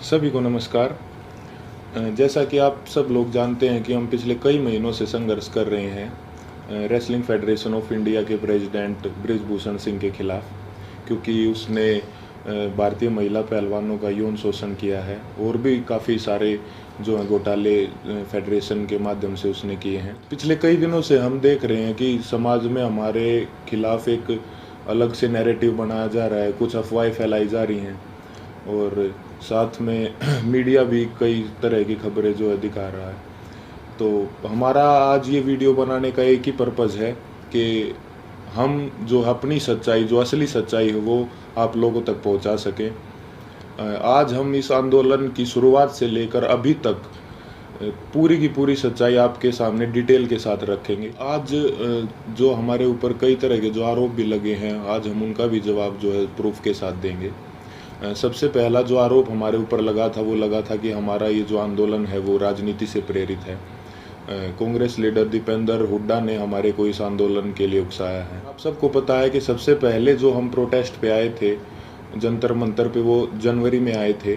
सभी को नमस्कार। जैसा कि आप सब लोग जानते हैं कि हम पिछले कई महीनों से संघर्ष कर रहे हैं रेसलिंग फेडरेशन ऑफ इंडिया के प्रेसिडेंट बृजभूषण सिंह के खिलाफ, क्योंकि उसने भारतीय महिला पहलवानों का यौन शोषण किया है और भी काफ़ी सारे जो हैं घोटाले फेडरेशन के माध्यम से उसने किए हैं। पिछले कई दिनों से हम देख रहे हैं कि समाज में हमारे खिलाफ एक अलग से नैरेटिव बनाया जा रहा है, कुछ अफवाहें फैलाई जा रही हैं और साथ में मीडिया भी कई तरह की खबरें जो है दिखा रहा है। तो हमारा आज ये वीडियो बनाने का एक ही पर्पज़ है कि हम जो अपनी सच्चाई, जो असली सच्चाई है वो आप लोगों तक पहुंचा सकें। आज हम इस आंदोलन की शुरुआत से लेकर अभी तक पूरी की पूरी सच्चाई आपके सामने डिटेल के साथ रखेंगे। आज जो हमारे ऊपर कई तरह के जो आरोप भी लगे हैं, आज हम उनका भी जवाब जो है प्रूफ के साथ देंगे। सबसे पहला जो आरोप हमारे ऊपर लगा था वो लगा था कि हमारा ये जो आंदोलन है वो राजनीति से प्रेरित है। कांग्रेस लीडर दीपेंद्र हुड्डा ने हमारे को इस आंदोलन के लिए उकसाया है। आप सबको पता है कि सबसे पहले जो हम प्रोटेस्ट पे आए थे जंतर मंतर पे, वो जनवरी में आए थे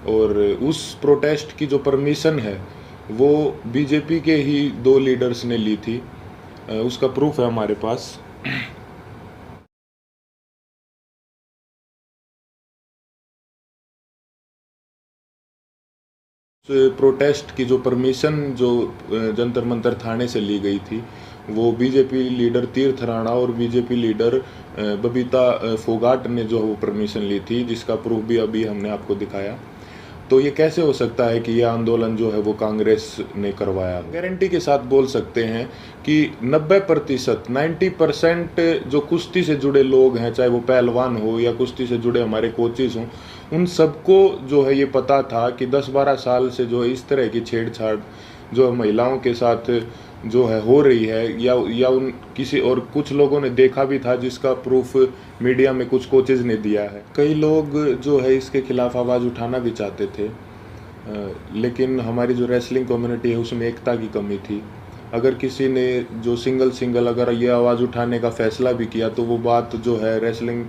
और उस प्रोटेस्ट की जो परमिशन है वो बीजेपी के ही 2 लीडर्स ने ली थी। उसका प्रूफ है हमारे पास। प्रोटेस्ट की जो परमिशन जो जंतर मंतर थाने से ली गई थी वो बीजेपी लीडर तीर्थ राणा और बीजेपी लीडर बबीता फोगाट ने जो वो परमिशन ली थी, जिसका प्रूफ भी अभी हमने आपको दिखाया। तो ये कैसे हो सकता है कि यह आंदोलन जो है वो कांग्रेस ने करवाया? गारंटी के साथ बोल सकते हैं कि 90% 90% जो कुश्ती से जुड़े लोग हैं, चाहे वो पहलवान हो या कुश्ती से जुड़े हमारे कोचेस हों, उन सबको जो है ये पता था कि 10-12 साल से जो है इस तरह की छेड़छाड़ जो महिलाओं के साथ जो है हो रही है, या उन किसी और कुछ लोगों ने देखा भी था, जिसका प्रूफ मीडिया में कुछ कोचेज ने दिया है। कई लोग जो है इसके खिलाफ आवाज़ उठाना भी चाहते थे, लेकिन हमारी जो रेसलिंग कम्युनिटी है उसमें एकता की कमी थी। अगर किसी ने जो सिंगल अगर ये आवाज़ उठाने का फैसला भी किया तो वो बात जो है रेसलिंग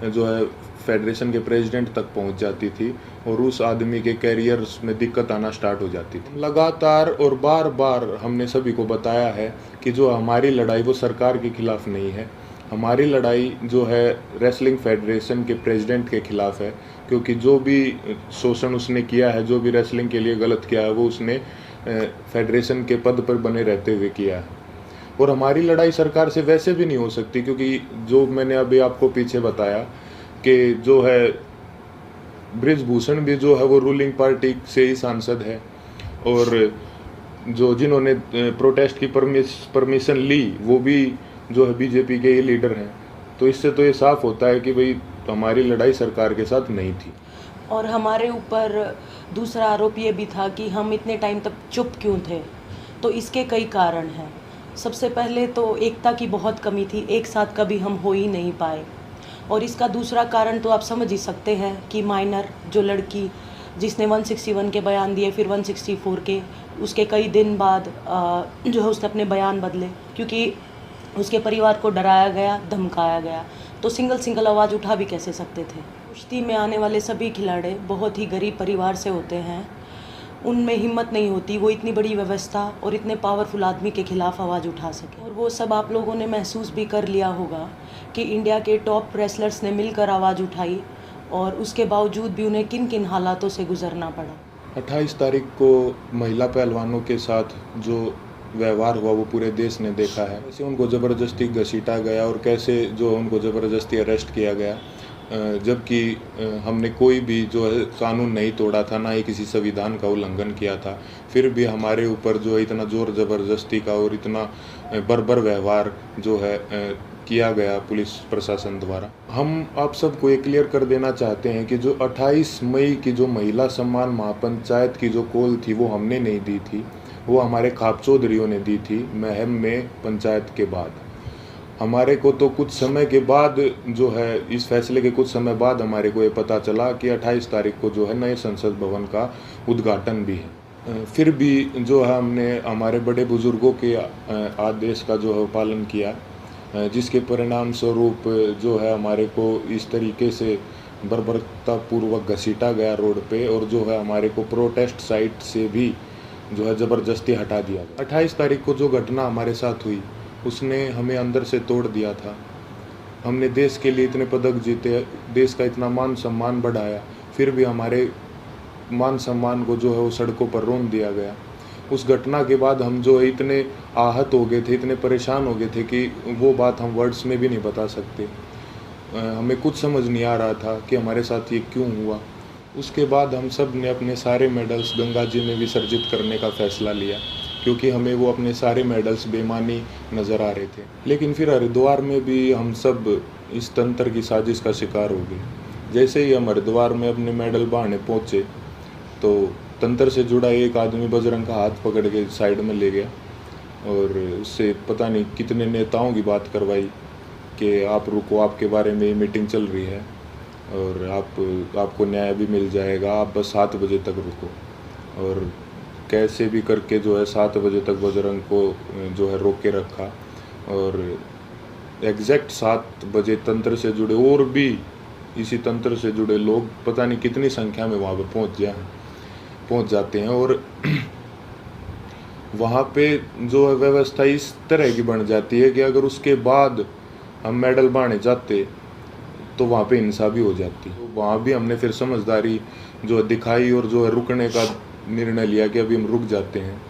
जो है फेडरेशन के प्रेसिडेंट तक पहुंच जाती थी और उस आदमी के कैरियर में दिक्कत आना स्टार्ट हो जाती थी। लगातार और बार बार हमने सभी को बताया है कि जो हमारी लड़ाई वो सरकार के खिलाफ नहीं है, हमारी लड़ाई जो है रेसलिंग फेडरेशन के प्रेसिडेंट के खिलाफ है, क्योंकि जो भी शोषण उसने किया है, जो भी रेसलिंग के लिए गलत किया है, वो उसने फेडरेशन के पद पर बने रहते हुए किया है। और हमारी लड़ाई सरकार से वैसे भी नहीं हो सकती, क्योंकि जो मैंने अभी आपको पीछे बताया कि जो है बृजभूषण भी जो है वो रूलिंग पार्टी से ही सांसद है और जो जिन्होंने प्रोटेस्ट की परमिशन ली वो भी जो है बीजेपी के ही लीडर हैं। तो इससे तो ये साफ होता है कि भाई हमारी लड़ाई सरकार के साथ नहीं थी। और हमारे ऊपर दूसरा आरोप ये भी था कि हम इतने टाइम तक चुप क्यों थे। तो इसके कई कारण हैं। सबसे पहले तो एकता की बहुत कमी थी, एक साथ कभी हम हो ही नहीं पाए। और इसका दूसरा कारण तो आप समझ ही सकते हैं कि माइनर जो लड़की जिसने 161 के बयान दिए, फिर 164 के, उसके कई दिन बाद जो है उसने अपने बयान बदले, क्योंकि उसके परिवार को डराया गया, धमकाया गया। तो सिंगल आवाज़ उठा भी कैसे सकते थे। कुश्ती में आने वाले सभी खिलाड़ी बहुत ही गरीब परिवार से होते हैं, उनमें हिम्मत नहीं होती वो इतनी बड़ी व्यवस्था और इतने पावरफुल आदमी के खिलाफ आवाज़ उठा सके। और वो सब आप लोगों ने महसूस भी कर लिया होगा कि इंडिया के टॉप रेसलर्स ने मिलकर आवाज़ उठाई और उसके बावजूद भी उन्हें किन किन हालातों से गुजरना पड़ा। 28 तारीख को महिला पहलवानों के साथ जो व्यवहार हुआ वो पूरे देश ने देखा है। कैसे उनको ज़बरदस्ती घसीटा गया और कैसे जो उनको ज़बरदस्ती अरेस्ट किया गया, जबकि हमने कोई भी जो है कानून नहीं तोड़ा था, ना ही किसी संविधान का उल्लंघन किया था। फिर भी हमारे ऊपर जो है इतना ज़ोर ज़बरदस्ती का और इतना बर्बर व्यवहार जो है किया गया पुलिस प्रशासन द्वारा। हम आप सबको ये क्लियर कर देना चाहते हैं कि जो 28 मई की जो महिला सम्मान महापंचायत की जो कॉल थी वो हमने नहीं दी थी, वो हमारे खाप चौधरियों ने दी थी महम में पंचायत के बाद। हमारे को तो कुछ समय के बाद जो है इस फैसले के कुछ समय बाद हमारे को ये पता चला कि 28 तारीख को जो है नए संसद भवन का उद्घाटन भी है। फिर भी जो है हमने हमारे बड़े बुजुर्गों के आदेश का जो है पालन किया जिसके परिणाम स्वरूप जो है हमारे को इस तरीके से बर्बरतापूर्वक घसीटा गया रोड पे, और जो है हमारे को प्रोटेस्ट साइट से भी जो है ज़बरदस्ती हटा दिया गया। 28 तारीख को जो घटना हमारे साथ हुई उसने हमें अंदर से तोड़ दिया था। हमने देश के लिए इतने पदक जीते, देश का इतना मान सम्मान बढ़ाया, फिर भी हमारे मान सम्मान को जो है वो सड़कों पर रोन दिया गया। उस घटना के बाद हम जो है इतने आहत हो गए थे, इतने परेशान हो गए थे कि वो बात हम वर्ड्स में भी नहीं बता सकते। हमें कुछ समझ नहीं आ रहा था कि हमारे साथ ये क्यों हुआ। उसके बाद हम सब ने अपने सारे मेडल्स गंगा जी में विसर्जित करने का फ़ैसला लिया, क्योंकि हमें वो अपने सारे मेडल्स बेईमानी नज़र आ रहे थे। लेकिन फिर हरिद्वार में भी हम सब इस तंत्र की साजिश का शिकार हो गए। जैसे ही हम हरिद्वार में अपने मेडल बहाने पहुँचे तो तंत्र से जुड़ा एक आदमी बजरंग का हाथ पकड़ के साइड में ले गया और उससे पता नहीं कितने नेताओं की बात करवाई कि आप रुको, आपके बारे में मीटिंग चल रही है और आपको न्याय भी मिल जाएगा, आप बस 7 बजे तक रुको। और कैसे भी करके जो है 7 बजे तक बजरंग को जो है रोक के रखा, और एग्जैक्ट 7 बजे तंत्र से जुड़े और भी इसी तंत्र से जुड़े लोग पता नहीं कितनी संख्या में वहाँ पे पहुँच जाते हैं, और वहाँ पे जो है व्यवस्था इस तरह की बन जाती है कि अगर उसके बाद हम मेडल बांधने जाते तो वहाँ पे हिंसा भी हो जाती। तो वहाँ भी हमने फिर समझदारी जो दिखाई और जो है रुकने का निर्णय लिया कि अभी हम रुक जाते हैं।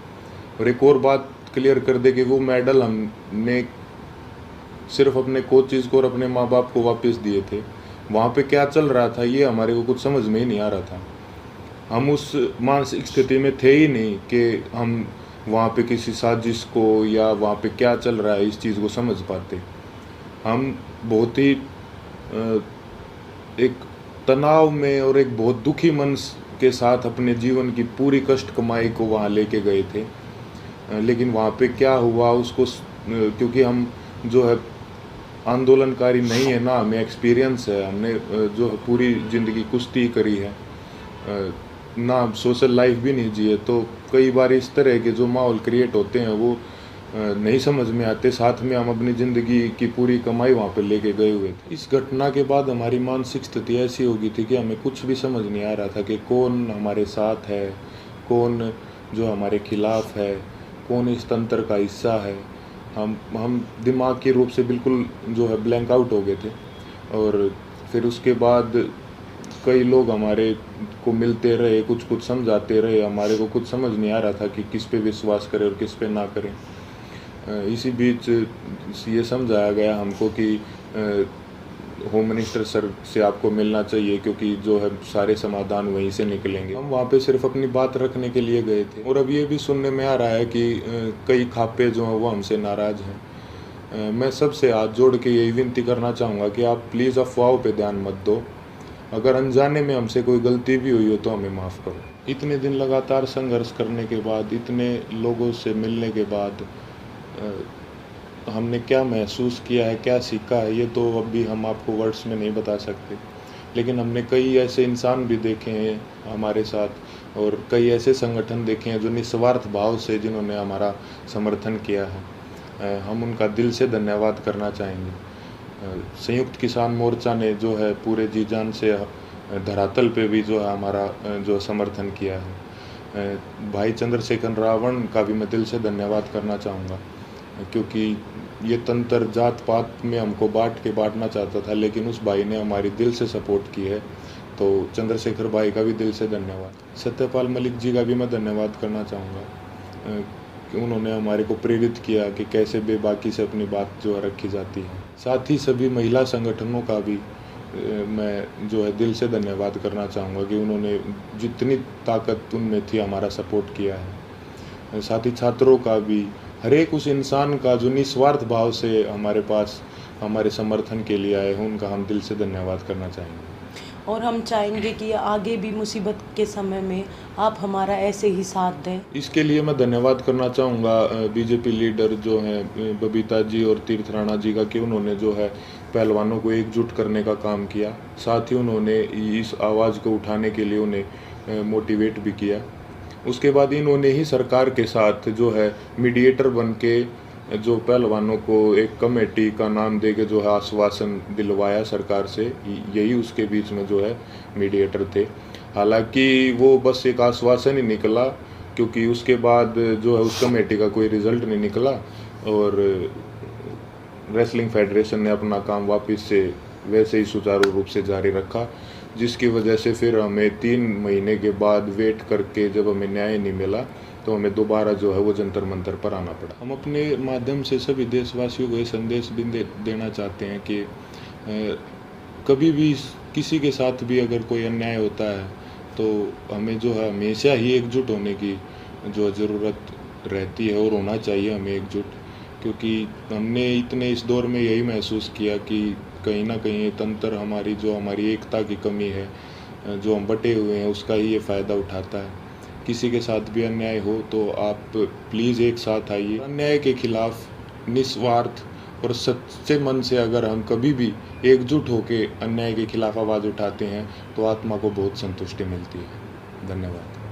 और एक और बात क्लियर कर दे कि वो मेडल हमने सिर्फ अपने कोचेज़ को और अपने माँ बाप को वापस दिए थे। वहाँ पे क्या चल रहा था ये हमारे को कुछ समझ में ही नहीं आ रहा था। हम उस मानसिक स्थिति में थे ही नहीं कि हम वहाँ पे किसी साजिश को या वहाँ पे क्या चल रहा है इस चीज़ को समझ पाते। हम बहुत ही एक तनाव में और एक बहुत दुखी मन के साथ अपने जीवन की पूरी कष्ट कमाई को वहाँ लेके गए थे। लेकिन वहाँ पे क्या हुआ उसको क्योंकि हम जो है आंदोलनकारी नहीं है ना, हमें एक्सपीरियंस है, हमने जो है पूरी ज़िंदगी कुश्ती करी है ना, सोशल लाइफ भी नहीं जिए, तो कई बार इस तरह के जो माहौल क्रिएट होते हैं वो नहीं समझ में आते। साथ में हम अपनी ज़िंदगी की पूरी कमाई वहाँ पे लेके गए हुए थे। इस घटना के बाद हमारी मानसिक स्थिति ऐसी हो गई थी कि हमें कुछ भी समझ नहीं आ रहा था कि कौन हमारे साथ है, कौन जो हमारे खिलाफ है, कौन इस तंत्र का हिस्सा है। हम दिमागी रूप से बिल्कुल जो है ब्लैंक आउट हो गए थे। और फिर उसके बाद कई लोग हमारे को मिलते रहे, कुछ समझाते रहे, हमारे को कुछ समझ नहीं आ रहा था कि किस पे विश्वास करें और किस पे ना करें। इसी बीच ये समझाया गया हमको कि होम मिनिस्टर सर से आपको मिलना चाहिए, क्योंकि जो है सारे समाधान वहीं से निकलेंगे। हम वहाँ पे सिर्फ अपनी बात रखने के लिए गए थे। और अब ये भी सुनने में आ रहा है कि कई खापे जो हैं वो हमसे नाराज़ हैं। मैं सबसे हाथ जोड़ के यही विनती करना चाहूँगा कि आप प्लीज़ अफवाहों पे ध्यान मत दो। अगर अनजाने में हमसे कोई गलती भी हुई हो तो हमें माफ़ करो। इतने दिन लगातार संघर्ष करने के बाद, इतने लोगों से मिलने के बाद हमने क्या महसूस किया है, क्या सीखा है, ये तो अभी हम आपको वर्ड्स में नहीं बता सकते। लेकिन हमने कई ऐसे इंसान भी देखे हैं हमारे साथ, और कई ऐसे संगठन देखे हैं जो निस्वार्थ भाव से जिन्होंने हमारा समर्थन किया है। हम उनका दिल से धन्यवाद करना चाहेंगे। संयुक्त किसान मोर्चा ने जो है पूरे जी जान से धरातल पे भी जो है हमारा जो समर्थन किया है। भाई चंद्रशेखर रावण का भी मैं दिल से धन्यवाद करना चाहूँगा, क्योंकि ये तंत्र जात पात में हमको बांटना चाहता था, लेकिन उस भाई ने हमारी दिल से सपोर्ट की है। तो चंद्रशेखर भाई का भी दिल से धन्यवाद। सत्यपाल मलिक जी का भी मैं धन्यवाद करना चाहूँगा कि उन्होंने हमारे को प्रेरित किया कि कैसे बेबाकी से अपनी बात जो है रखी जाती है। साथ ही सभी महिला संगठनों का भी मैं जो है दिल से धन्यवाद करना चाहूँगा कि उन्होंने जितनी ताकत उनमें थी हमारा सपोर्ट किया है। साथ ही छात्रों का भी, हर एक उस इंसान का जो निस्वार्थ भाव से हमारे पास हमारे समर्थन के लिए आए हैं, उनका हम दिल से धन्यवाद करना चाहेंगे। और हम चाहेंगे कि आगे भी मुसीबत के समय में आप हमारा ऐसे ही साथ दें। इसके लिए मैं धन्यवाद करना चाहूँगा बीजेपी लीडर जो हैं बबीता जी और तीर्थ राणा जी का, कि उन्होंने जो है पहलवानों को एकजुट करने का काम किया। साथ ही उन्होंने इस आवाज़ को उठाने के लिए उन्हें मोटिवेट भी किया। उसके बाद इन्होंने ही सरकार के साथ जो है मीडिएटर बन के जो पहलवानों को एक कमेटी का नाम दे के जो है आश्वासन दिलवाया सरकार से, यही उसके बीच में जो है मीडिएटर थे। हालांकि वो बस एक आश्वासन ही निकला, क्योंकि उसके बाद जो है उस कमेटी का कोई रिजल्ट नहीं निकला और रेसलिंग फेडरेशन ने अपना काम वापस से वैसे ही सुचारू रूप से जारी रखा, जिसकी वजह से फिर हमें 3 महीने के बाद वेट करके जब हमें न्याय नहीं मिला तो हमें दोबारा जो है वो जंतर मंतर पर आना पड़ा। हम अपने माध्यम से सभी देशवासियों को ये संदेश भी देना चाहते हैं कि कभी भी किसी के साथ भी अगर कोई अन्याय होता है तो हमें जो है हमेशा ही एकजुट होने की जो ज़रूरत रहती है और होना चाहिए हमें एकजुट, क्योंकि हमने इतने इस दौर में यही महसूस किया कि कहीं ना कहीं तंत्र हमारी एकता की कमी है, जो हम बटे हुए हैं उसका ही ये फ़ायदा उठाता है। किसी के साथ भी अन्याय हो तो आप प्लीज़ एक साथ आइए। अन्याय के खिलाफ निस्वार्थ और सच्चे मन से अगर हम कभी भी एकजुट होकर अन्याय के खिलाफ आवाज़ उठाते हैं तो आत्मा को बहुत संतुष्टि मिलती है। धन्यवाद।